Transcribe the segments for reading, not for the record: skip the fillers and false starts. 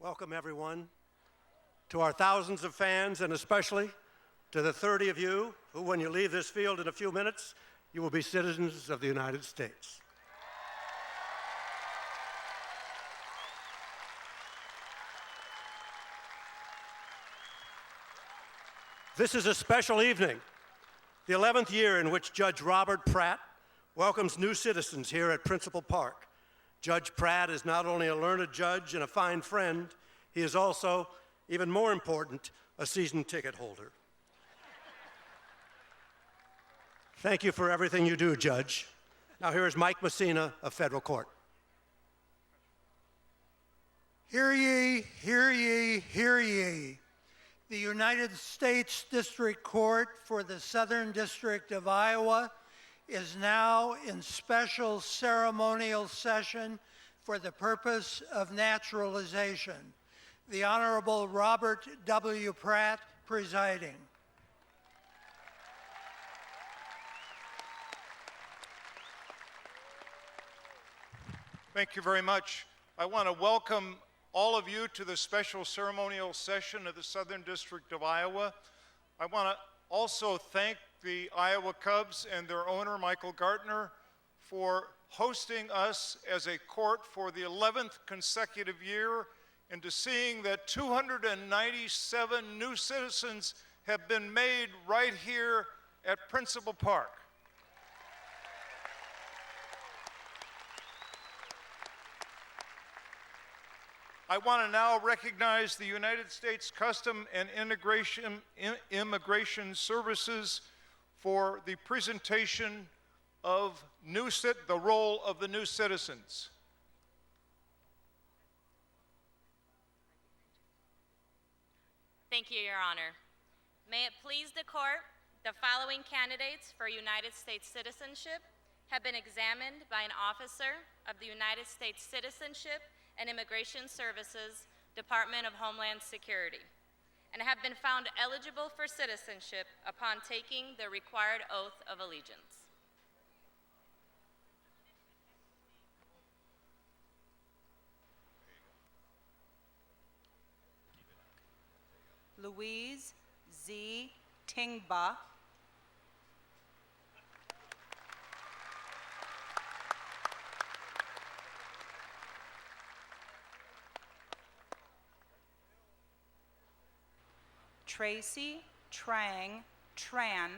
Welcome, everyone, to our thousands of fans, and especially to the 30 of you who, when you leave this field in a few minutes, you will be citizens of the United States. This is a special evening, the 11th year in which Judge Robert Pratt welcomes new citizens here at Principal Park. Judge Pratt is not only a learned judge and a fine friend, he is also, even more important, a season ticket holder. Thank you for everything you do, Judge. Now here is Mike Messina of Federal Court. Hear ye, hear ye, hear ye. The United States District Court for the Southern District of Iowa is now in special ceremonial session for the purpose of naturalization. The Honorable Robert W. Pratt presiding. Thank you very much. I want to welcome all of you to the special ceremonial session of the Southern District of Iowa. I want to also thank the Iowa Cubs and their owner, Michael Gartner, for hosting us as a court for the 11th consecutive year, and to seeing that 297 new citizens have been made right here at Principal Park. I want to now recognize the United States Customs and Immigration Services for the presentation of the role of the new citizens. Thank you, Your Honor. May it please the court, the following candidates for United States citizenship have been examined by an officer of the United States Citizenship and Immigration Services, Department of Homeland Security, and have been found eligible for citizenship upon taking the required oath of allegiance. Louise Z. Tingba. Tracy Trang Tran.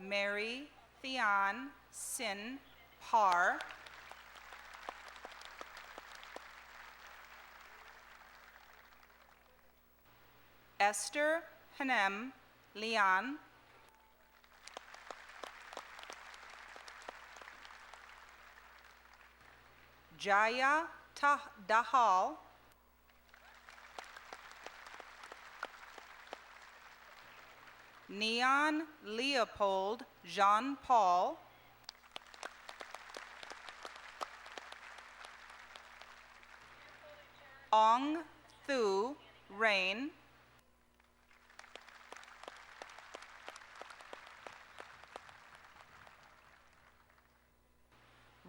Mary Thean Sin Par. Esther Hanem Lian. Jaya Dahal. Neon Leopold Jean-Paul. Ong Thu Rain.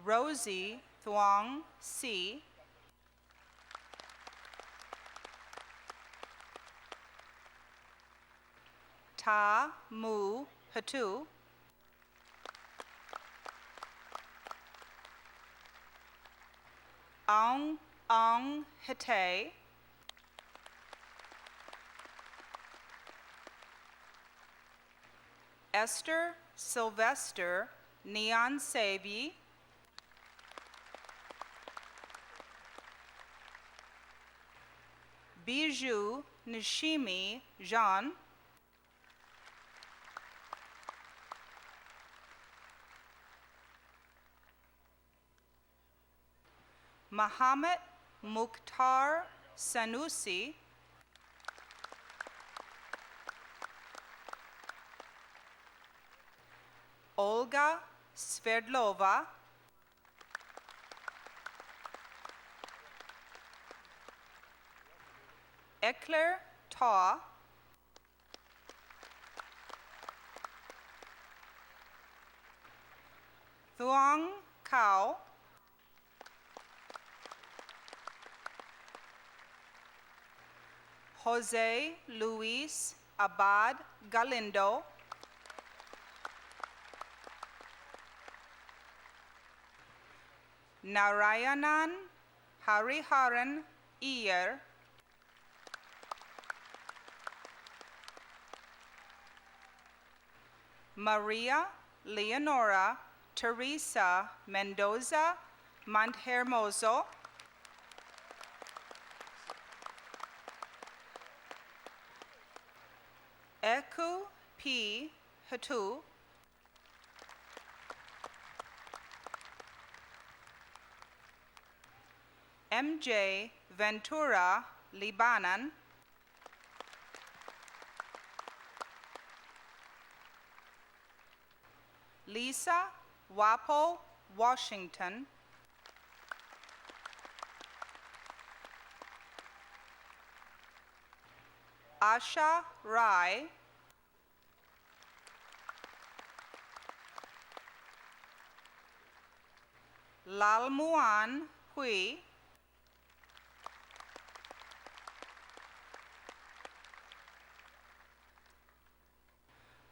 Rosie Thuong Si. Ta Mu Hatu. Aung Aung Hete. Esther Sylvester Neon Sabi. Bijou Nishimi Jean. Muhammad Mukhtar Sanusi. Olga Sverdlova. Ekler Ta. Thuong Cao, Jose Luis Abad Galindo, Narayanan Hariharan Iyer, Maria Leonora Teresa Mendoza Monthermoso, Eku P. Hatu, MJ Ventura Libanan, Lisa Wapo Washington, Asha Rai, Lalmuan Hui,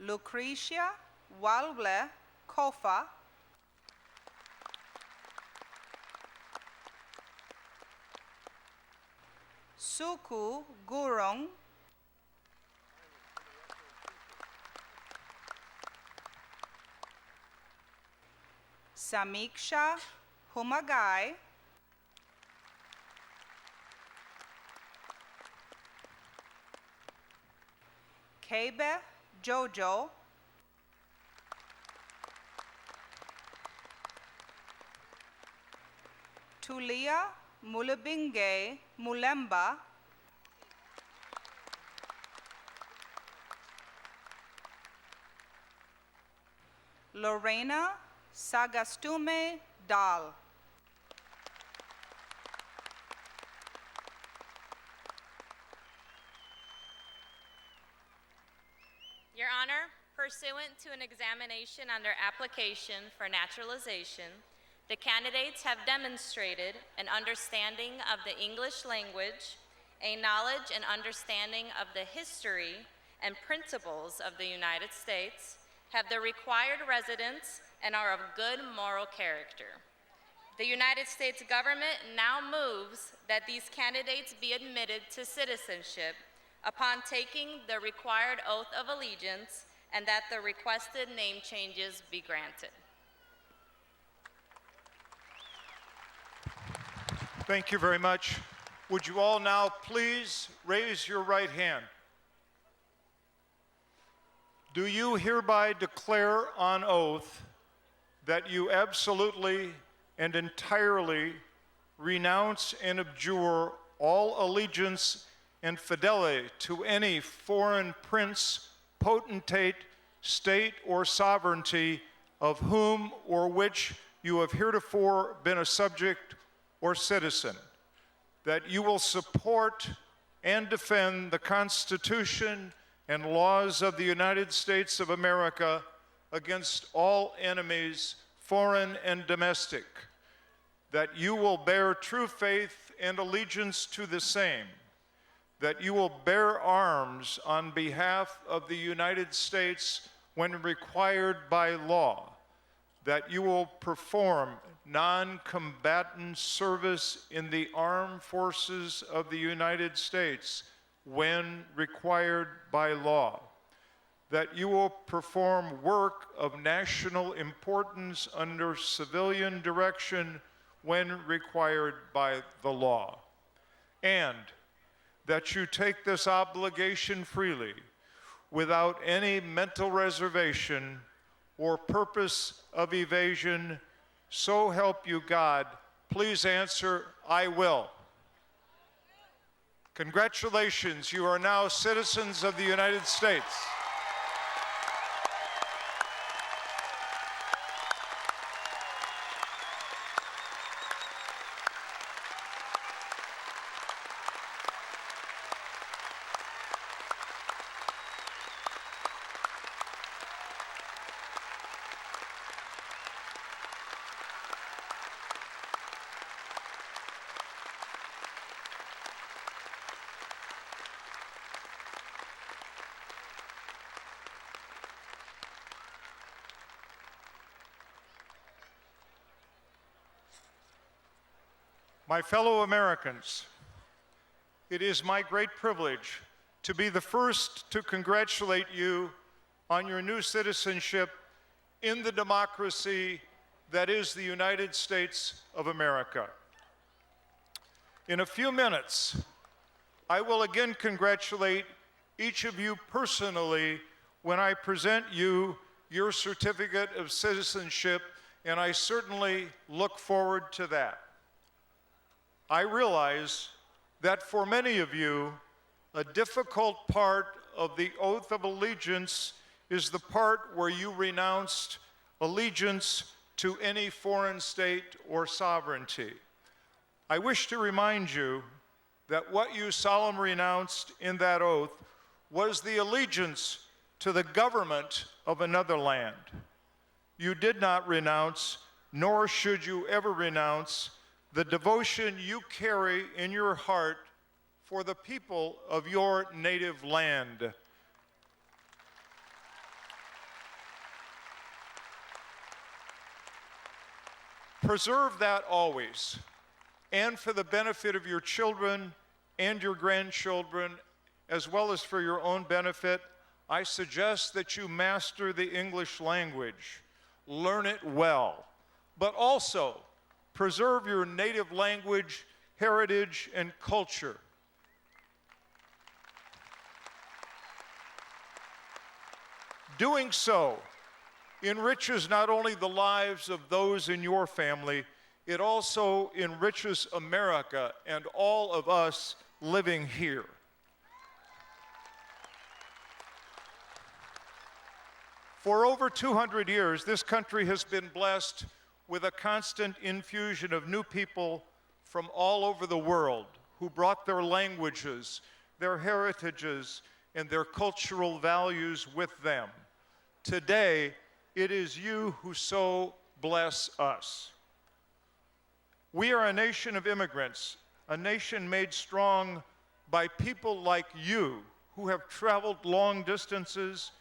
Lucretia Walble Kofa, Suku Gurung, Samiksha Humagai, Kebe Jojo, Tulia Mulabinge Mulemba, Lorena Sagastume Dal, Your Honor, pursuant to an examination under application for naturalization, the candidates have demonstrated an understanding of the English language, a knowledge and understanding of the history and principles of the United States, have the required residence, and are of good moral character. The United States government now moves that these candidates be admitted to citizenship upon taking the required oath of allegiance, and that the requested name changes be granted. Thank you very much. Would you all now please raise your right hand? Do you hereby declare on oath that you absolutely and entirely renounce and abjure all allegiance and fidelity to any foreign prince, potentate, state, or sovereignty of whom or which you have heretofore been a subject or citizen, that you will support and defend the Constitution and laws of the United States of America against all enemies, foreign and domestic, that you will bear true faith and allegiance to the same, that you will bear arms on behalf of the United States when required by law, that you will perform non-combatant service in the armed forces of the United States when required by law, that you will perform work of national importance under civilian direction when required by the law, and that you take this obligation freely without any mental reservation or purpose of evasion. So help you God. Please answer, I will. Congratulations, you are now citizens of the United States. My fellow Americans, it is my great privilege to be the first to congratulate you on your new citizenship in the democracy that is the United States of America. In a few minutes, I will again congratulate each of you personally when I present you your certificate of citizenship, and I certainly look forward to that. I realize that for many of you, a difficult part of the oath of allegiance is the part where you renounced allegiance to any foreign state or sovereignty. I wish to remind you that what you solemnly renounced in that oath was the allegiance to the government of another land. You did not renounce, nor should you ever renounce, the devotion you carry in your heart for the people of your native land. Preserve that always, and for the benefit of your children and your grandchildren, as well as for your own benefit, I suggest that you master the English language. Learn it well, but also preserve your native language, heritage, and culture. Doing so enriches not only the lives of those in your family, it also enriches America and all of us living here. For over 200 years, this country has been blessed with a constant infusion of new people from all over the world who brought their languages, their heritages, and their cultural values with them. Today, it is you who so bless us. We are a nation of immigrants, a nation made strong by people like you who have traveled long distances,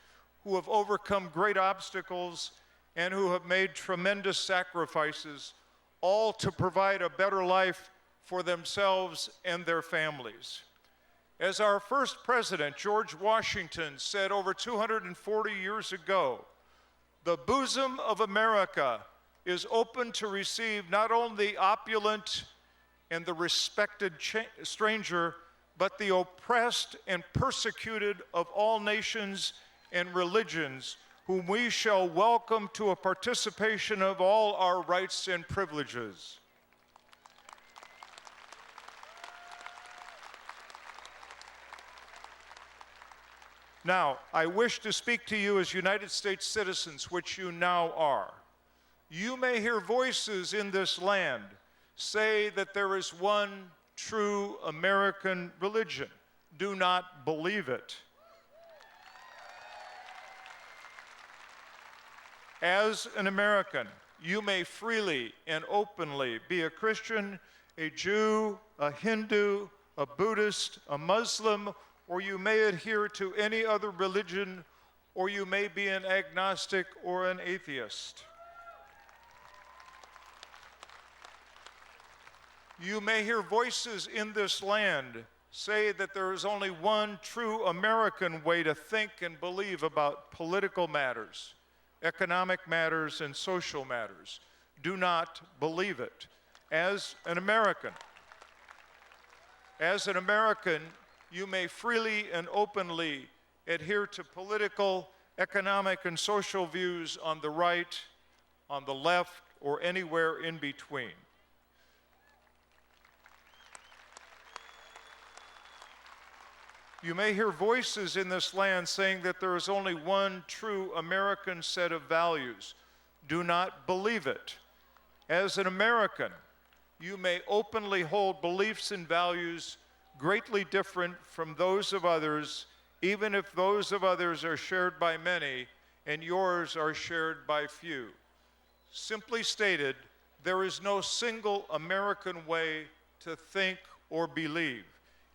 who have overcome great obstacles, and who have made tremendous sacrifices, all to provide a better life for themselves and their families. As our first president, George Washington, said over 240 years ago, the bosom of America is open to receive not only the opulent and the respected stranger, but the oppressed and persecuted of all nations and religions, whom we shall welcome to a participation of all our rights and privileges. Now, I wish to speak to you as United States citizens, which you now are. You may hear voices in this land say that there is one true American religion. Do not believe it. As an American, you may freely and openly be a Christian, a Jew, a Hindu, a Buddhist, a Muslim, or you may adhere to any other religion, or you may be an agnostic or an atheist. You may hear voices in this land say that there is only one true American way to think and believe about political matters, economic matters, and social matters. Do not believe it. As an American, you may freely and openly adhere to political, economic, and social views on the right, on the left, or anywhere in between. You may hear voices in this land saying that there is only one true American set of values. Do not believe it. As an American, you may openly hold beliefs and values greatly different from those of others, even if those of others are shared by many and yours are shared by few. Simply stated, there is no single American way to think or believe.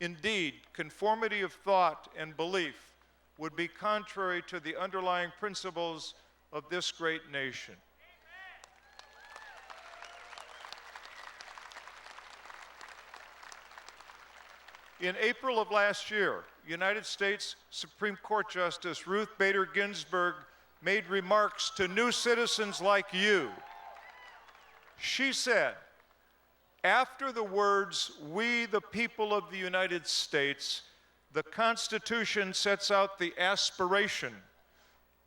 Indeed, conformity of thought and belief would be contrary to the underlying principles of this great nation. In April of last year, United States Supreme Court Justice Ruth Bader Ginsburg made remarks to new citizens like you. She said, after the words, "We the people of the United States," the Constitution sets out the aspiration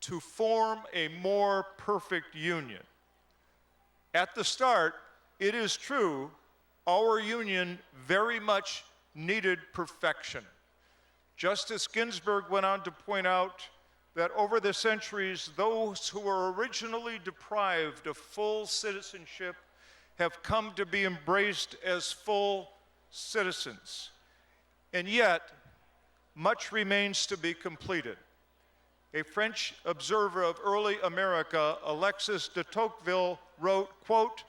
to form a more perfect union. At the start, it is true, our union very much needed perfection. Justice Ginsburg went on to point out that over the centuries, those who were originally deprived of full citizenship have come to be embraced as full citizens. And yet, much remains to be completed. A French observer of early America, Alexis de Tocqueville, wrote, quote,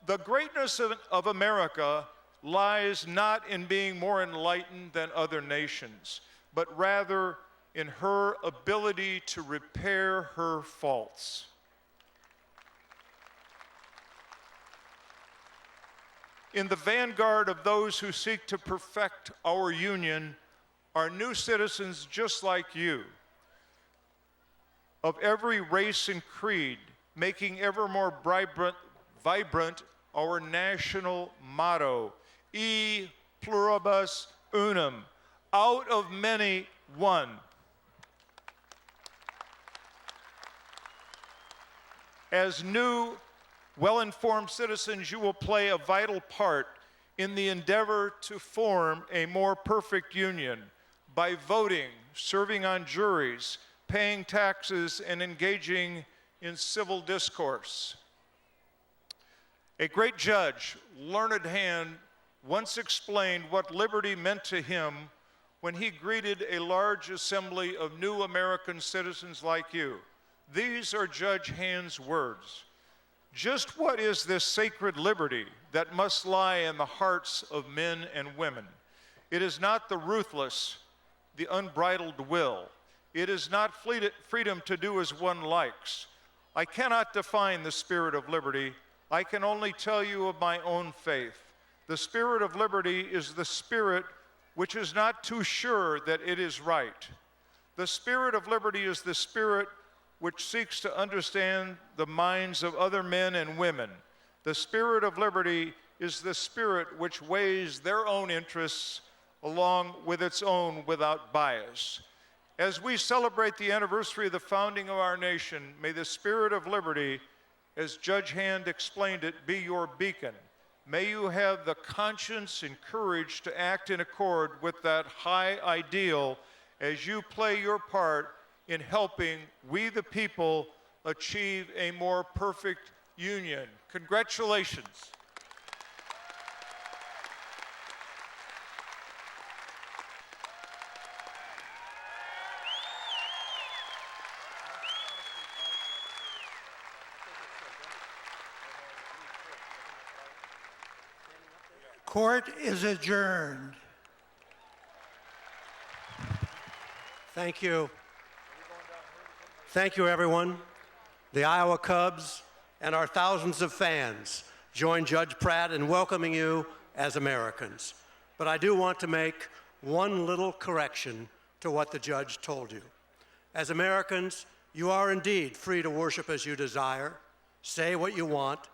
"The greatness of America lies not in being more enlightened than other nations, but rather in her ability to repair her faults." In the vanguard of those who seek to perfect our union are new citizens just like you, of every race and creed, making ever more vibrant our national motto, E pluribus unum, out of many, one. As new, well-informed citizens, you will play a vital part in the endeavor to form a more perfect union by voting, serving on juries, paying taxes, and engaging in civil discourse. A great judge, learned hand, once explained what liberty meant to him when he greeted a large assembly of new American citizens like you. These are Judge Hand's words. Just what is this sacred liberty that must lie in the hearts of men and women? It is not the ruthless, the unbridled will. It is not freedom to do as one likes. I cannot define the spirit of liberty. I can only tell you of my own faith. The spirit of liberty is the spirit which is not too sure that it is right. The spirit of liberty is the spirit which seeks to understand the minds of other men and women. The spirit of liberty is the spirit which weighs their own interests along with its own without bias. As we celebrate the anniversary of the founding of our nation, may the spirit of liberty, as Judge Hand explained it, be your beacon. May you have the conscience and courage to act in accord with that high ideal as you play your part in helping we the people achieve a more perfect union. Congratulations. Court is adjourned. Thank you. Thank you, everyone. The Iowa Cubs and our thousands of fans join Judge Pratt in welcoming you as Americans. But I do want to make one little correction to what the judge told you. As Americans, you are indeed free to worship as you desire, say what you want,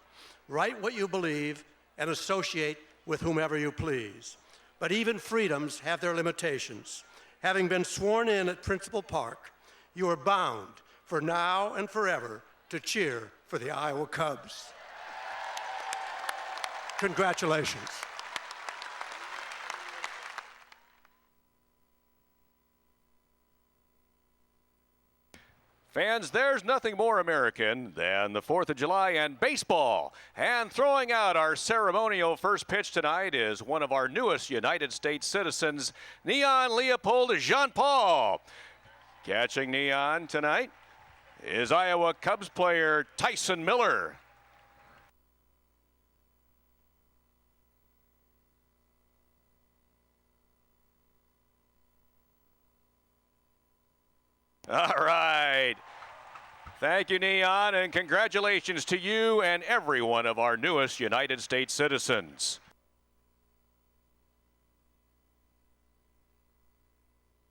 write what you believe, and associate with whomever you please. But even freedoms have their limitations. Having been sworn in at Principal Park, you are bound for now and forever to cheer for the Iowa Cubs. Congratulations. Fans, there's nothing more American than the 4th of July and baseball. And throwing out our ceremonial first pitch tonight is one of our newest United States citizens, Neon Leopold Jean-Paul. Catching Neon tonight is Iowa Cubs player Tyson Miller. All right. Thank you, Neon, and congratulations to you and every one of our newest United States citizens.